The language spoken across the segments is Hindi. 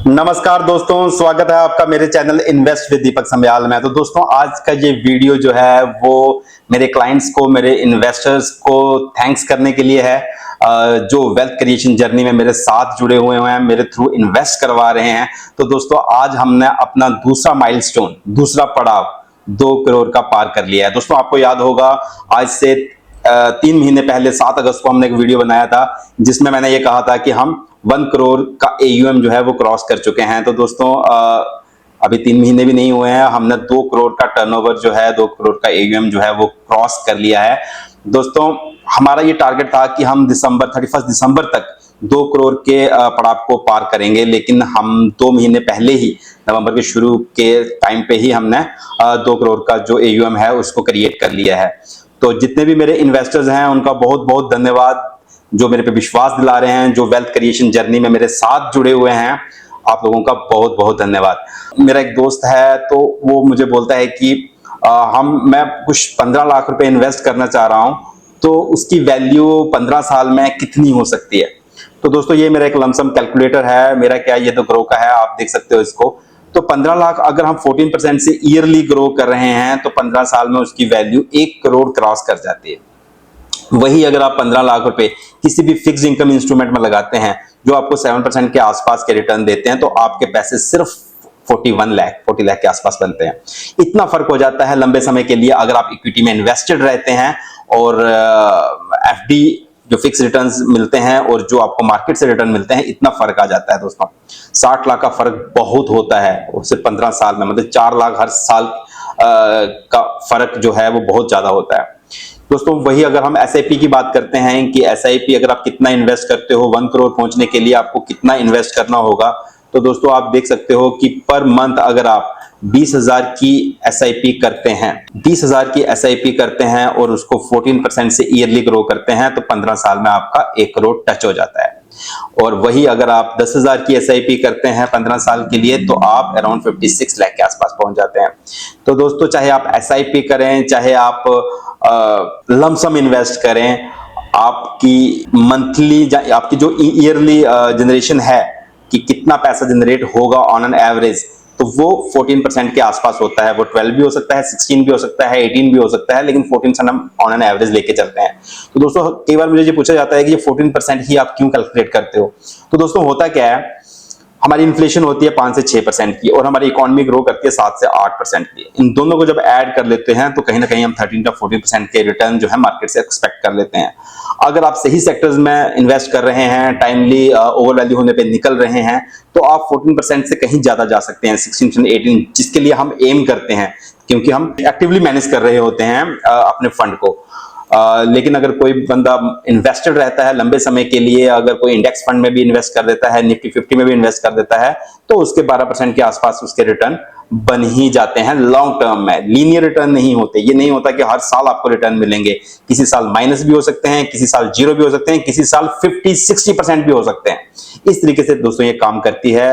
नमस्कार दोस्तों, स्वागत है आपका मेरे चैनल इन्वेस्ट विद दीपक समयाल में। तो दोस्तों, आज का ये वीडियो जो है वो मेरे क्लाइंट्स को, मेरे इन्वेस्टर्स को थैंक्स करने के लिए है, जो वेल्थ क्रिएशन जर्नी में मेरे साथ जुड़े हुए हैं, मेरे थ्रू इन्वेस्ट करवा रहे हैं। तो दोस्तों, आज हमने अपना दूसरा माइलस्टोन, दूसरा पड़ाव 2 करोड़ का पार कर लिया है। दोस्तों, आपको याद होगा आज से 3 महीने पहले 7 अगस्त को हमने एक वीडियो बनाया था जिसमें मैंने ये कहा था कि हम 1 करोड़ का AUM जो है वो क्रॉस कर चुके हैं। तो दोस्तों, अभी 3 महीने भी नहीं हुए हैं, हमने 2 करोड़ का टर्नओवर जो है, 2 करोड़ का AUM जो है वो क्रॉस कर लिया है। दोस्तों, हमारा ये टारगेट था कि हम 31 दिसंबर तक 2 करोड़ के पड़ाव को पार करेंगे, लेकिन हम 2 महीने पहले ही, नवंबर के शुरू के टाइम पे ही हमने 2 करोड़ का जो AUM है उसको क्रिएट कर लिया है। तो जितने भी मेरे इन्वेस्टर्स हैं उनका बहुत बहुत धन्यवाद, जो मेरे पे विश्वास दिला रहे हैं, जो वेल्थ क्रिएशन जर्नी में मेरे साथ जुड़े हुए हैं, आप लोगों का बहुत बहुत धन्यवाद। मेरा एक दोस्त है, तो वो मुझे बोलता है कि मैं कुछ 15 लाख रुपए इन्वेस्ट करना चाह रहा हूं, तो उसकी वैल्यू 15 साल में कितनी हो सकती है। तो दोस्तों, ये मेरा एक लमसम कैलकुलेटर है, मेरा क्या, ये तो ग्रो का है, आप देख सकते हो इसको। तो 15 लाख अगर हम 14% से ईयरली ग्रो कर रहे हैं तो 15 साल में उसकी वैल्यू 1 करोड़ क्रॉस कर जाती है। वही अगर आप 15 लाख रुपए किसी भी फिक्स इनकम इंस्ट्रूमेंट में लगाते हैं जो आपको 7% के आसपास के रिटर्न देते हैं, तो आपके पैसे सिर्फ 40 लाख के आसपास बनते हैं। इतना फर्क हो जाता है लंबे समय के लिए अगर आप इक्विटी में इन्वेस्टेड रहते हैं और FD जो फिक्स रिटर्न्स मिलते हैं और जो आपको मार्केट से रिटर्न मिलते हैं, इतना फर्क आ जाता है। दोस्तों, 60 लाख का फर्क बहुत होता है, और सिर्फ 15 साल में, मतलब 4 लाख हर साल का फर्क जो है वो बहुत ज्यादा होता है। दोस्तों, वही अगर हम SIP की बात करते हैं कि SIP अगर आप कितना इन्वेस्ट करते हो, 1 करोड़ पहुंचने के लिए आपको कितना इन्वेस्ट करना होगा, तो दोस्तों आप देख सकते हो कि पर मंथ अगर आप 20,000 की SIP करते हैं, 20,000 की SIP करते हैं और उसको 14% से ईयरली ग्रो करते हैं, तो 15 साल में आपका 1 करोड़ टच हो जाता है। और वही अगर आप 10,000 की SIP करते हैं 15 साल के लिए, तो आप अराउंड 56 लाख के आसपास पहुंच जाते हैं। तो दोस्तों, चाहे आप SIP करें, चाहे आप लमसम इन्वेस्ट करें, आपकी मंथली, आपकी जो ईयरली जनरेशन है कि कितना पैसा जनरेट होगा ऑन एन एवरेज, तो वो 14% के आसपास होता है। वो 12 भी हो सकता है, 16 भी हो सकता है, 18 भी हो सकता है, लेकिन 14% हम ऑन एन एवरेज लेके चलते हैं। तो दोस्तों, कई बार मुझे ये पूछा जाता है कि ये 14% ही आप क्यों कैलकुलेट करते हो। तो दोस्तों, होता क्या है, हमारी इन्फ्लेशन होती है 5 से 6% की और हमारी इकोनॉमी ग्रो करती है 7 से 8% की। इन दोनों को जब ऐड कर लेते हैं तो कहीं ना कहीं हम 13 से 14% के रिटर्न जो है मार्केट से एक्सपेक्ट कर लेते हैं। अगर आप सही सेक्टर्स में इन्वेस्ट कर रहे हैं, टाइमली ओवर वैल्यू होने पे निकल रहे हैं, तो आप 14% से कहीं ज्यादा जा सकते हैं, 16%, 18%, जिसके लिए हम एम करते हैं, क्योंकि हम एक्टिवली मैनेज कर रहे होते हैं अपने फंड को। लेकिन अगर कोई बंदा इन्वेस्टेड रहता है लंबे समय के लिए, अगर कोई इंडेक्स फंड में भी इन्वेस्ट कर देता है, निफ्टी 50 में भी इन्वेस्ट कर देता है, तो उसके 12% के आसपास उसके रिटर्न बन ही जाते हैं लॉन्ग टर्म में। लीनियर रिटर्न नहीं होते, ये नहीं होता कि हर साल आपको रिटर्न मिलेंगे। किसी साल माइनस भी हो सकते हैं, किसी साल 0 भी हो सकते हैं, किसी साल 50-60% भी हो सकते हैं। इस तरीके से दोस्तों ये काम करती है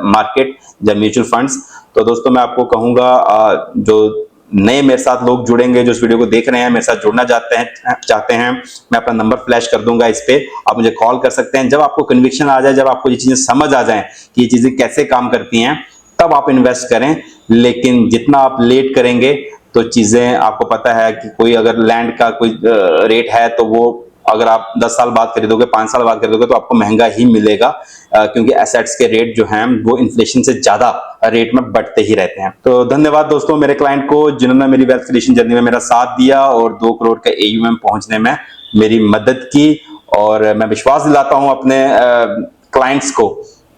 मार्केट या म्यूचुअल फंड्स। तो दोस्तों, मैं आपको कहूंगा, जो नए मेरे साथ लोग जुड़ेंगे, जो इस वीडियो को देख रहे हैं, मेरे साथ जुड़ना चाहते हैं, मैं अपना नंबर फ्लैश कर दूंगा इस पे, आप मुझे कॉल कर सकते हैं। जब आपको कन्विक्शन आ जाए, जब आपको ये चीजें समझ आ जाए कि ये चीजें कैसे काम करती हैं, तब आप इन्वेस्ट करें। लेकिन जितना आप लेट करेंगे तो चीजें, आपको पता है कि कोई अगर लैंड का कोई रेट है, तो वो अगर आप 10 साल बाद खरीदोगे, 5 साल बाद खरीदोगे, तो आपको महंगा ही मिलेगा, क्योंकि एसेट्स के रेट जो हैं वो इन्फ्लेशन से ज्यादा रेट में बढ़ते ही रहते हैं। तो धन्यवाद दोस्तों मेरे क्लाइंट को, जिन्होंने मेरी वेल्थ क्रिएशन जर्नी में मेरा साथ दिया और 2 करोड़ का AUM पहुंचने में मेरी मदद की। और मैं विश्वास दिलाता हूं अपने क्लाइंट्स को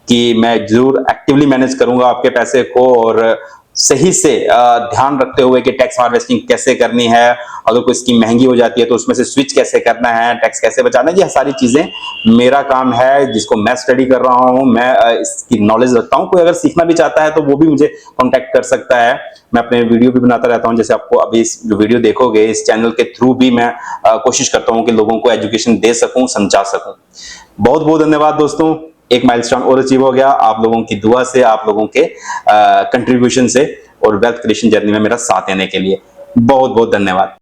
कि मैं जरूर एक्टिवली मैनेज करूंगा आपके पैसे को, और सही से ध्यान रखते हुए कि टैक्स हार्वेस्टिंग कैसे करनी है, अगर कोई स्कीम महंगी हो जाती है तो उसमें से स्विच कैसे करना है, टैक्स कैसे बचाना है, ये सारी चीजें मेरा काम है, जिसको मैं स्टडी कर रहा हूं। मैं इसकी नॉलेज रखता हूं। कोई अगर सीखना भी चाहता है तो वो भी मुझे कांटेक्ट कर सकता है। मैं अपने वीडियो भी बनाता रहता हूं, जैसे आपको अभी इस जो वीडियो देखोगे, इस चैनल के थ्रू भी मैं कोशिश करता हूं कि लोगों को एजुकेशन दे सकूं, समझा सकूं। बहुत बहुत धन्यवाद दोस्तों, एक माइलस्टोन और अचीव हो गया आप लोगों की दुआ से, आप लोगों के कंट्रीब्यूशन से, और वेल्थ क्रिएशन जर्नी में मेरा साथ देने के लिए बहुत बहुत धन्यवाद।